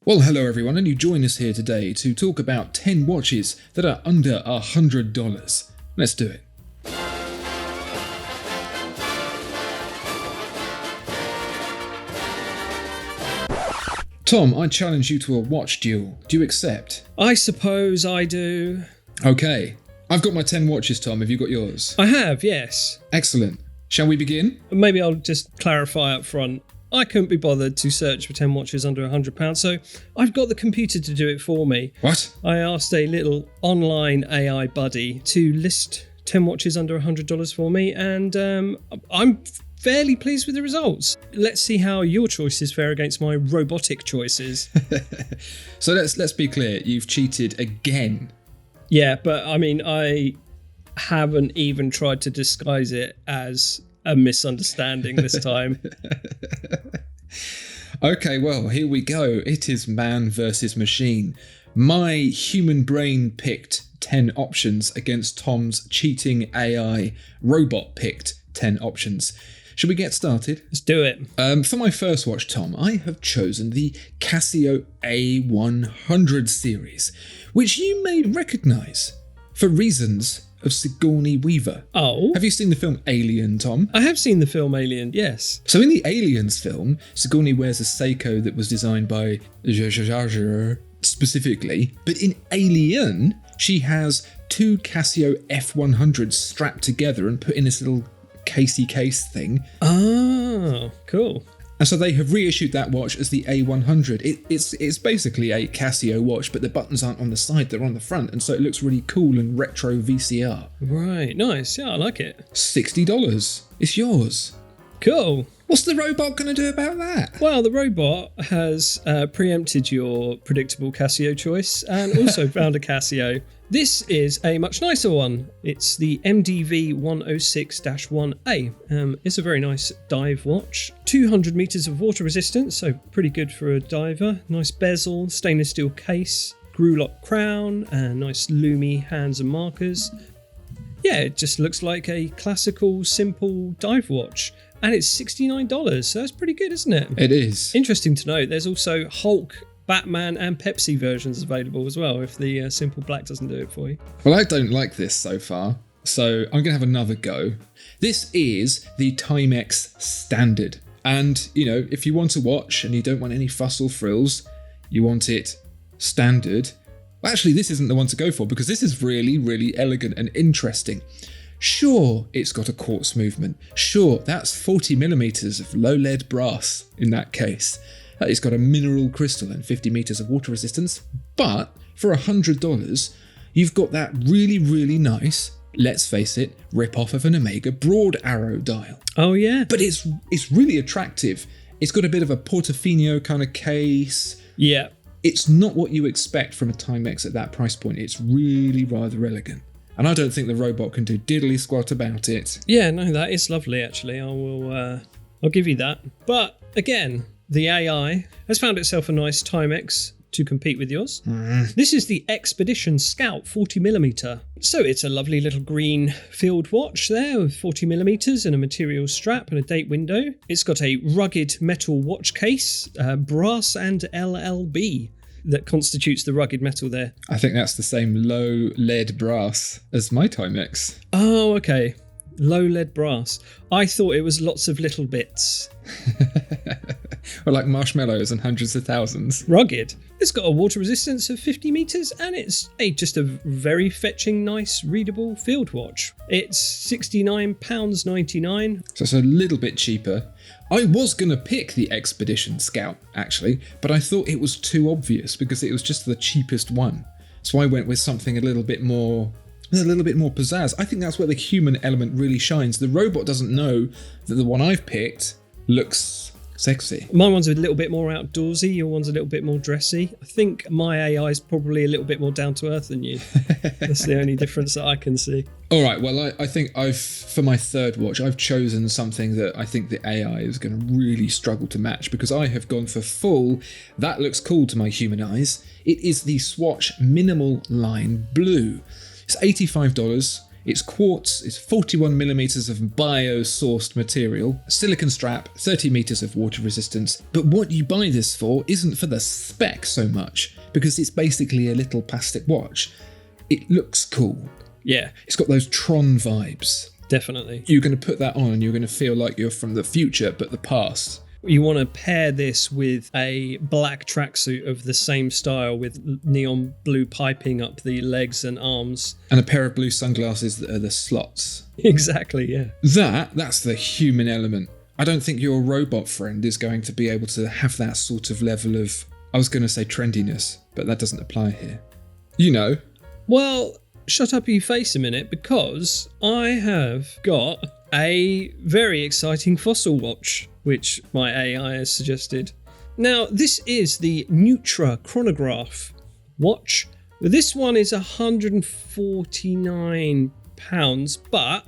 Well, hello everyone, and you join us here today to talk about 10 watches that are under $100. Let's do it. Tom, I challenge you to a watch duel. Do you accept? I suppose I do. Okay. I've got my 10 watches, Tom. Have you got yours? I have, yes. Excellent. Shall we begin? Maybe I'll just clarify up front. I couldn't be bothered to search for 10 watches under £100, so I've got the computer to do it for me. What? I asked a little online AI buddy to list 10 watches under $100 for me, and I'm fairly pleased with the results. Let's see how your choices fare against my robotic choices. So let's be clear, you've cheated again. Yeah, but I mean, I haven't even tried to disguise it as a misunderstanding this time. Okay, well, here we go. It is man versus machine. My human brain picked 10 options against Tom's cheating AI robot picked 10 options. Should we get started? Let's do it. For my first watch, Tom, I have chosen the Casio A100 series, which you may recognise for reasons of Sigourney Weaver. Oh? Have you seen the film Alien, Tom? I have seen the film Alien, yes. So in the Aliens film, Sigourney wears a Seiko that was designed by specifically, but in Alien, she has two Casio F100s strapped together and put in this little casey case thing. Oh, cool. And so they have reissued that watch as the A100. It's basically a Casio watch, but the buttons aren't on the side, they're on the front, and so it looks really cool and retro VCR. Right, nice. Yeah, I like it. $60. It's yours. Cool. What's the robot going to do about that? Well, the robot has preempted your predictable Casio choice and also found a Casio. This is a much nicer one. It's the MDV 106-1A. It's a very nice dive watch. 200 meters of water resistance, so pretty good for a diver. Nice bezel, stainless steel case, screw-lock crown, and nice loomy hands and markers. Yeah, it just looks like a classical, simple dive watch. And it's $69, so that's pretty good, isn't it? It is. Interesting to note, there's also Hulk, Batman and Pepsi versions available as well, if the simple black doesn't do it for you. Well, I don't like this so far, so I'm going to have another go. This is the Timex Standard. And, you know, if you want a watch and you don't want any fuss or frills, you want it standard. Well, actually, this isn't the one to go for because this is really, really elegant and interesting. Sure, it's got a quartz movement. Sure, that's 40 millimeters of low lead brass in that case. It's got a mineral crystal and 50 meters of water resistance. But for $100, you've got that really, really nice, let's face it, rip-off of an Omega broad arrow dial. Oh, yeah. But it's really attractive. It's got a bit of a Portofino kind of case. Yeah. It's not what you expect from a Timex at that price point. It's really rather elegant. And I don't think the robot can do diddly squat about it. Yeah, no, that is lovely, actually. I'll give you that. But again, the AI has found itself a nice Timex to compete with yours. This is the Expedition Scout 40mm. So it's a lovely little green field watch there with 40mm and a material strap and a date window. It's got a rugged metal watch case, brass and LLB. That constitutes the rugged metal there. I think that's the same low lead brass as my Timex. Oh, okay. Low lead brass. I thought it was lots of little bits. Well, like marshmallows and hundreds of thousands. Rugged. It's got a water resistance of 50 meters and it's just a very fetching, nice, readable field watch. It's £69.99. So it's a little bit cheaper. I was going to pick the Expedition Scout, actually, but I thought it was too obvious because it was just the cheapest one. So I went with something a little bit more pizzazz. I think that's where the human element really shines. The robot doesn't know that the one I've picked looks sexy. My one's a little bit more outdoorsy, your one's a little bit more dressy. I think my AI is probably a little bit more down to earth than you. That's the only difference that I can see. All right, well, I think for my third watch, I've chosen something that I think the AI is going to really struggle to match because I have gone for full, that looks cool to my human eyes. It is the Swatch Minimal Line Blue. It's $85. It's quartz, it's 41 millimeters of bio-sourced material, silicon strap, 30 meters of water resistance. But what you buy this for isn't for the spec so much, because it's basically a little plastic watch. It looks cool. Yeah. It's got those Tron vibes. Definitely. You're going to put that on and you're going to feel like you're from the future, but the past. You want to pair this with a black tracksuit of the same style with neon blue piping up the legs and arms. And a pair of blue sunglasses that are the slots. Exactly, yeah. That's the human element. I don't think your robot friend is going to be able to have that sort of level of, I was going to say trendiness, but that doesn't apply here. You know. Well, shut up your face a minute, because I have got a very exciting fossil watch, which my AI has suggested. Now, this is the Nutra chronograph watch. This one is £149, but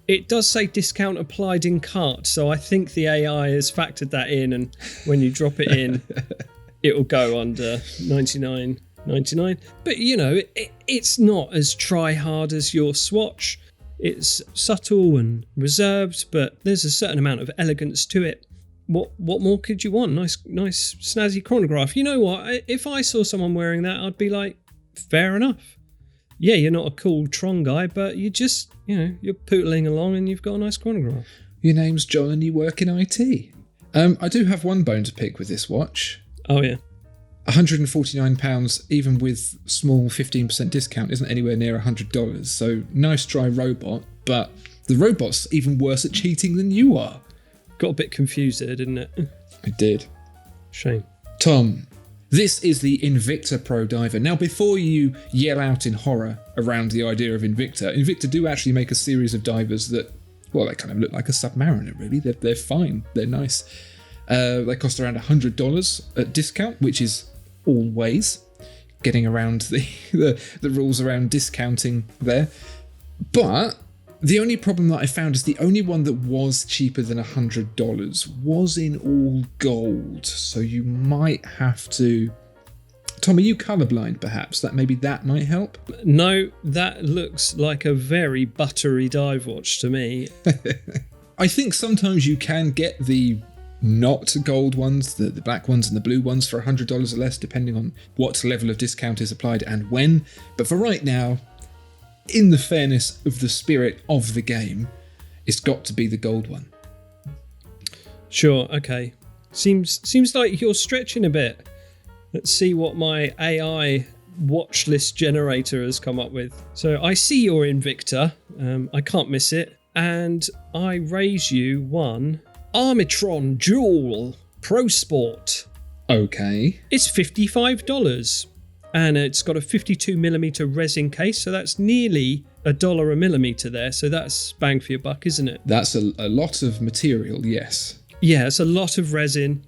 it does say discount applied in cart, so I think the AI has factored that in, and when you drop it in, it'll go under $99.99. But you know, it's not as try hard as your Swatch. It's subtle and reserved, but there's a certain amount of elegance to it. What more could you want? Nice snazzy chronograph. You know what? If I saw someone wearing that, I'd be like, fair enough. Yeah, you're not a cool Tron guy, but you just, you're pootling along and you've got a nice chronograph. Your name's John and you work in IT. I do have one bone to pick with this watch. Oh, yeah. £149, even with small 15% discount, isn't anywhere near $100. So nice try, robot, but the robot's even worse at cheating than you are. Got a bit confused there, didn't it? It did. Shame. Tom, this is the Invicta Pro Diver. Now, before you yell out in horror around the idea of Invicta do actually make a series of divers that, well, they kind of look like a Submariner, really. They're fine. They're nice. They cost around $100 at discount, which is always getting around the rules around discounting there. But the only problem that I found is the only one that was cheaper than $100 was in all gold. So you might have to... Tom, are you colourblind perhaps? Maybe that might help? No, that looks like a very buttery dive watch to me. I think sometimes you can get the not gold ones, the black ones and the blue ones for $100 or less, depending on what level of discount is applied and when. But for right now, in the fairness of the spirit of the game, it's got to be the gold one. Sure, okay. Seems like you're stretching a bit. Let's see what my AI watch list generator has come up with. So I see your Invicta, I can't miss it, and I raise you one Armitron Dual Pro Sport. Okay. It's $55, and it's got a 52mm resin case, so that's nearly $1 a millimeter there, so that's bang for your buck, isn't it? That's a lot of material, yes. Yeah, it's a lot of resin,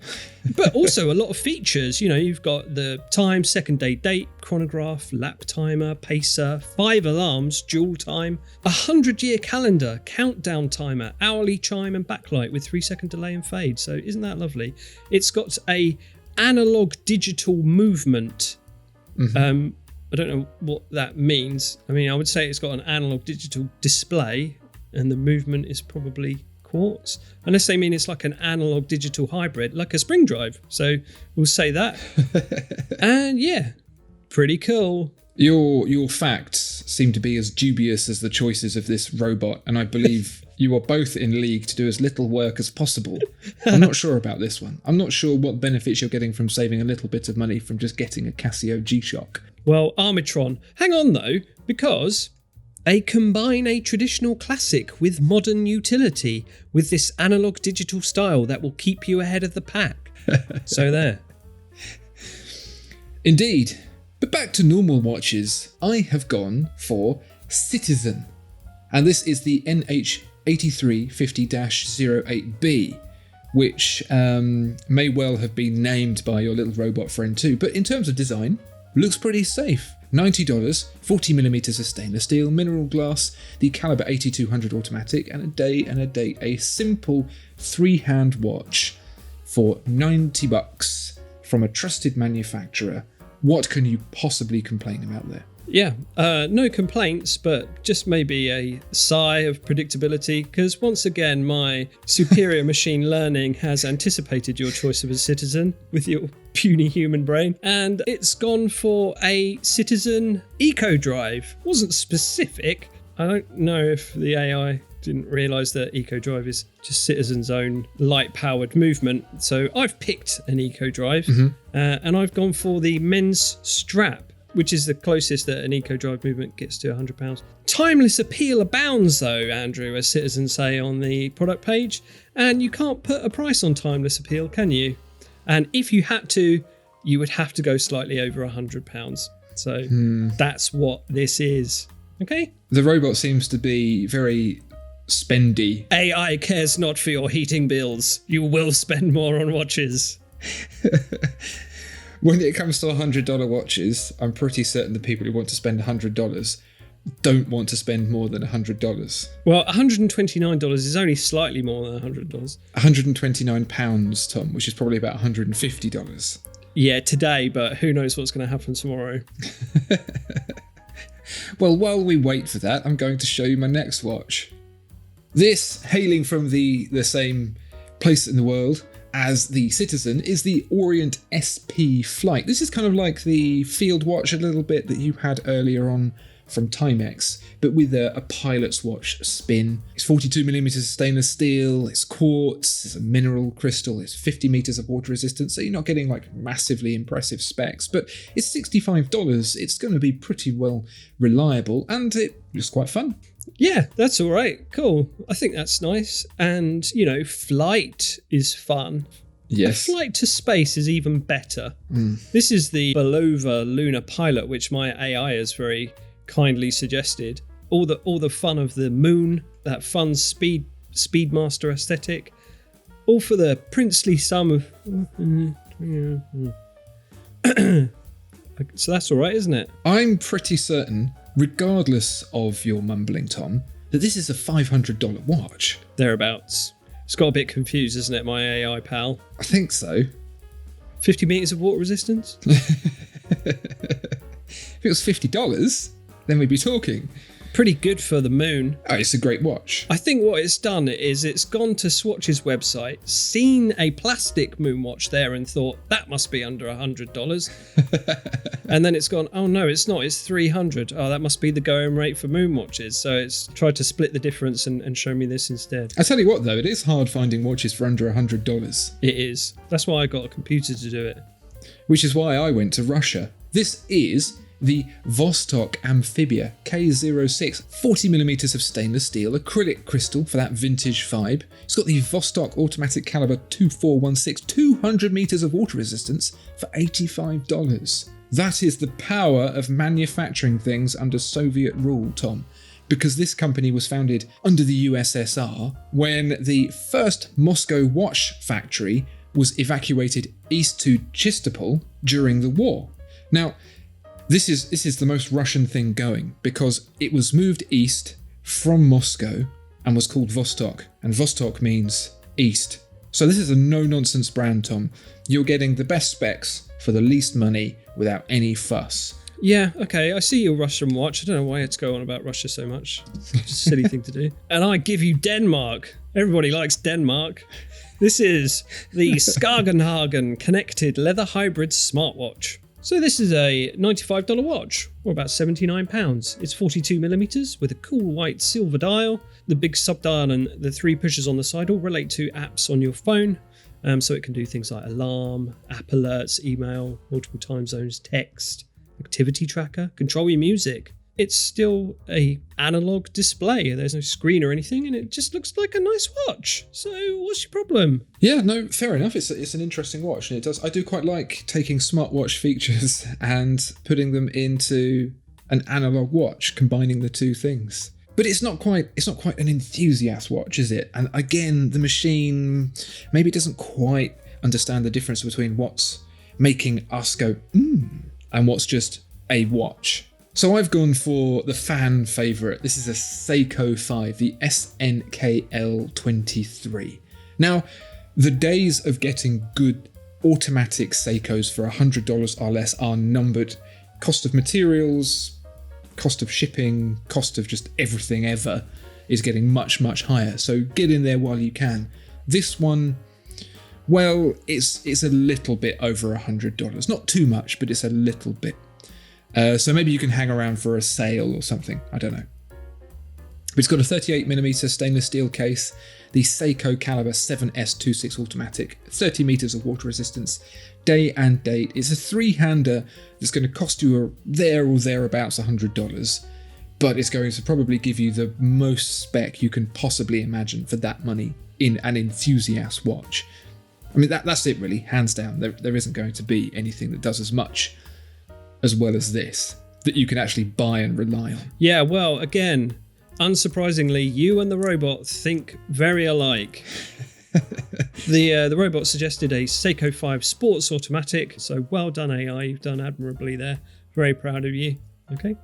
but also a lot of features. You've got the time, second day date, chronograph, lap timer, pacer, 5 alarms, dual time, 100-year calendar, countdown timer, hourly chime and backlight with 3-second delay and fade. So isn't that lovely? It's got a analog digital movement. Mm-hmm. I don't know what that means. I mean, I would say it's got an analog digital display, and the movement is probably quartz, unless they mean it's like an analog digital hybrid, like a spring drive. So we'll say that. And yeah, pretty cool. Your facts seem to be as dubious as the choices of this robot, and I believe you are both in league to do as little work as possible. I'm not sure about this one. I'm not sure what benefits you're getting from saving a little bit of money from just getting a Casio G-Shock. Well, Armitron. Hang on though, because they combine a traditional classic with modern utility with this analog digital style that will keep you ahead of the pack. So there. Indeed. But back to normal watches, I have gone for Citizen. And this is the NH8350-08B, which may well have been named by your little robot friend too. But in terms of design, looks pretty safe. $90, 40mm of stainless steel, mineral glass, the caliber 8200 automatic, and a day and a date. A simple 3-hand watch for $90 from a trusted manufacturer. What can you possibly complain about there? Yeah, no complaints, but just maybe a sigh of predictability, because once again, my superior machine learning has anticipated your choice of a Citizen with your puny human brain, and it's gone for a Citizen Eco Drive. Wasn't specific. I don't know if the AI didn't realise that Eco Drive is just Citizen's own light-powered movement. So I've picked an Eco Drive, and I've gone for the men's strap, which is the closest that an Eco Drive movement gets to £100. Timeless appeal abounds, though, Andrew, as citizens say on the product page, and you can't put a price on timeless appeal, can you? And if you had to, you would have to go slightly over £100. So that's what this is. Okay? The robot seems to be very spendy. AI cares not for your heating bills. You will spend more on watches. When it comes to $100 watches, I'm pretty certain the people who want to spend $100 don't want to spend more than $100. Well, $129 is only slightly more than $100. £129, Tom, which is probably about $150. Yeah, today, but who knows what's going to happen tomorrow. Well, while we wait for that, I'm going to show you my next watch. This, hailing from the same place in the world as the Citizen, is the Orient SP Flight. This is kind of like the field watch a little bit that you had earlier on from Timex, but with a pilot's watch spin. It's 42mm stainless steel, it's quartz, it's a mineral crystal, it's 50 meters of water resistance, so you're not getting like massively impressive specs, but it's $65. It's going to be pretty well reliable, and it looks quite fun. Yeah, that's all right. Cool. I think that's nice. And, you know, flight is fun. Yes. A flight to space is even better. This is the Belova Lunar Pilot, which my AI has very kindly suggested. All the fun of the moon, that fun Speedmaster aesthetic, all for the princely sum of... So that's all right, isn't it? I'm pretty certain, regardless of your mumbling, Tom, that this is a $500 watch. Thereabouts. It's got a bit confused, isn't it, my AI pal? I think so. 50 meters of water resistance? If it was $50, then we'd be talking. Pretty good for the moon. Oh, it's a great watch. I think what it's done is it's gone to Swatch's website, seen a plastic moon watch there and thought, that must be under $100. And then it's gone, oh no, it's not, it's $300. Oh, that must be the going rate for moon watches. So it's tried to split the difference and show me this instead. I tell you what though, it is hard finding watches for under $100. It is. That's why I got a computer to do it. Which is why I went to Russia. This is the Vostok Amphibia K06, 40mm of stainless steel, acrylic crystal for that vintage vibe. It's got the Vostok automatic caliber 2416, 200 meters of water resistance for $85. That is the power of manufacturing things under Soviet rule, Tom. Because this company was founded under the USSR when the first Moscow watch factory was evacuated east to Chistopol during the war. Now, this is the most Russian thing going because it was moved east from Moscow and was called Vostok, and Vostok means east. So this is a no-nonsense brand, Tom. You're getting the best specs for the least money without any fuss. Yeah, okay, I see your Russian watch. I don't know why it's going on about Russia so much. It's just a silly thing to do. And I give you Denmark. Everybody likes Denmark. This is the Skagenhagen Connected Leather Hybrid Smartwatch. So this is a $95 watch, or about £79. It's 42mm with a cool white silver dial. The big sub-dial and the 3 pushers on the side all relate to apps on your phone. So it can do things like alarm, app alerts, email, multiple time zones, text, activity tracker, control your music. It's still a analog display. There's no screen or anything, and it just looks like a nice watch. So what's your problem? Yeah, no, fair enough. It's an interesting watch, and I do quite like taking smartwatch features and putting them into an analog watch, combining the two things. But it's not quite an enthusiast watch, is it? And again, the machine maybe doesn't quite understand the difference between what's making us go and what's just a watch. So I've gone for the fan favourite. This is a Seiko 5, the SNKL23. Now, the days of getting good automatic Seikos for $100 or less are numbered. Cost of materials, cost of shipping, cost of just everything ever is getting much, much higher. So get in there while you can. This one, well, it's a little bit over $100. Not too much, but it's a little bit. So maybe you can hang around for a sale or something. I don't know. But it's got a 38mm stainless steel case, the Seiko caliber 7S26 automatic, 30 meters of water resistance, day and date. It's a three-hander that's going to cost you there or thereabouts $100, but it's going to probably give you the most spec you can possibly imagine for that money in an enthusiast watch. I mean, that's it really, hands down. There isn't going to be anything that does as much as well as this that you can actually buy and rely on. Yeah, well, again, unsurprisingly, you and the robot think very alike. The robot suggested a Seiko 5 Sports Automatic, so well done AI, you've done admirably there. Very proud of you. Okay.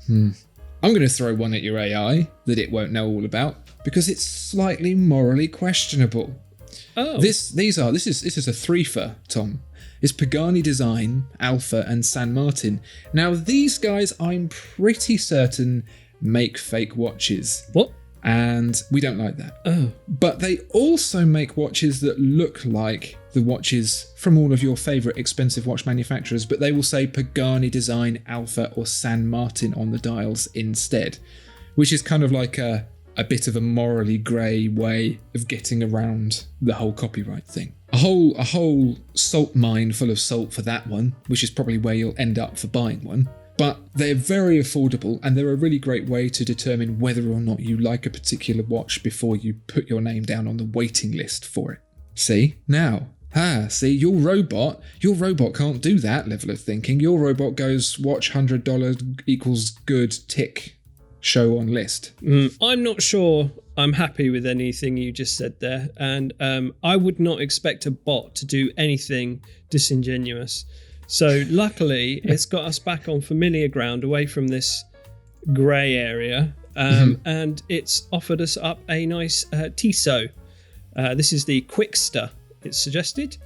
I'm going to throw one at your AI that it won't know all about because it's slightly morally questionable. Oh. This is a threefer, Tom. It's Pagani Design, Alpha and San Martin. Now these guys, I'm pretty certain, make fake watches. What? And we don't like that. Oh. But they also make watches that look like the watches from all of your favourite expensive watch manufacturers, but they will say Pagani Design, Alpha or San Martin on the dials instead, which is kind of like a bit of a morally grey way of getting around the whole copyright thing. A whole salt mine full of salt for that one, which is probably where you'll end up for buying one. But they're very affordable and they're a really great way to determine whether or not you like a particular watch before you put your name down on the waiting list for it. See? Now. See, your robot can't do that level of thinking. Your robot goes, watch $100 equals good, tick, show on list. I'm not sure I'm happy with anything you just said there. And I would not expect a bot to do anything disingenuous. So luckily, it's got us back on familiar ground, away from this grey area, and it's offered us up a nice Tissot. This is the Quickster, it's suggested.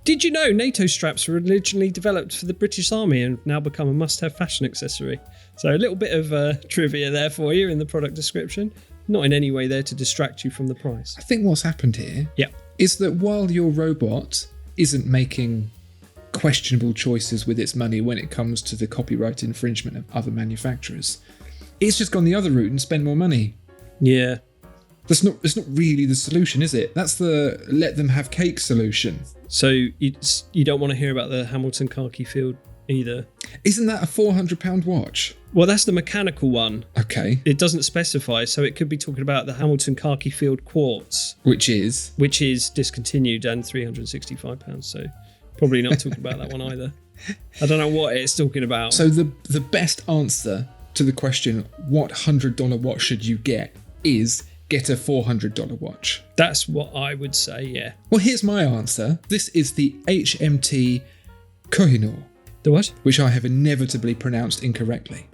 Did you know NATO straps were originally developed for the British Army and have now become a must-have fashion accessory? So a little bit of trivia there for you in the product description. Not in any way there to distract you from the price. I think what's happened here is that while your robot isn't making questionable choices with its money when it comes to the copyright infringement of other manufacturers, it's just gone the other route and spent more money. Yeah. It's not really the solution, is it? That's the let them have cake solution. So you don't want to hear about the Hamilton khaki field either. Isn't that a £400 watch? Well, that's the mechanical one. Okay. It doesn't specify, so it could be talking about the Hamilton khaki field quartz, which is discontinued and £365. So probably not talking about that one either. I don't know what it's talking about. So the best answer to the question, what $100 watch should you get, is get a $400 watch. That's what I would say, yeah. Well, here's my answer. This is the HMT Kohinoor. The what? Which I have inevitably pronounced incorrectly.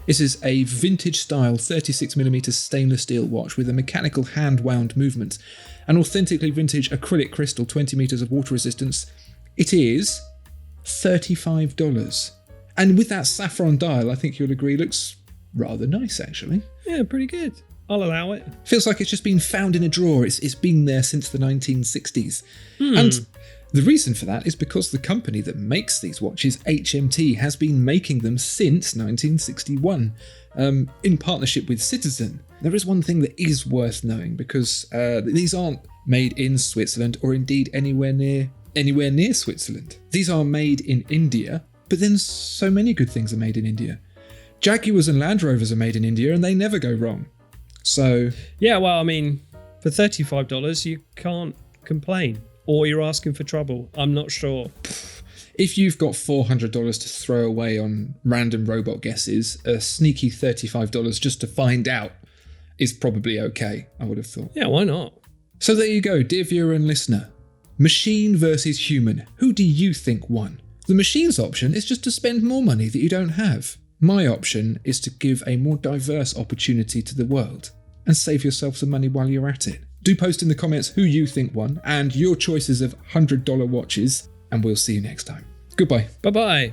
This is a vintage style 36mm stainless steel watch with a mechanical hand wound movement, an authentically vintage acrylic crystal, 20 meters of water resistance. It is $35. And with that saffron dial, I think you'll agree looks rather nice actually. Yeah, pretty good. I'll allow it. Feels like it's just been found in a drawer. It's been there since the 1960s. And the reason for that is because the company that makes these watches, HMT, has been making them since 1961, in partnership with Citizen. There is one thing that is worth knowing, because these aren't made in Switzerland or indeed anywhere near Switzerland. These are made in India, but then so many good things are made in India. Jaguars and Land Rovers are made in India and they never go wrong. So yeah, well, I mean, for $35 you can't complain, or you're asking for trouble. I'm not sure. If you've got $400 to throw away on random robot guesses, a sneaky $35 just to find out is probably okay, I would have thought. Yeah, why not? So there you go, dear viewer and listener. Machine versus human. Who do you think won? The machine's option is just to spend more money that you don't have. My option is to give a more diverse opportunity to the world and save yourself some money while you're at it. Do post in the comments who you think won and your choices of $100 watches, and we'll see you next time. Goodbye. Bye-bye.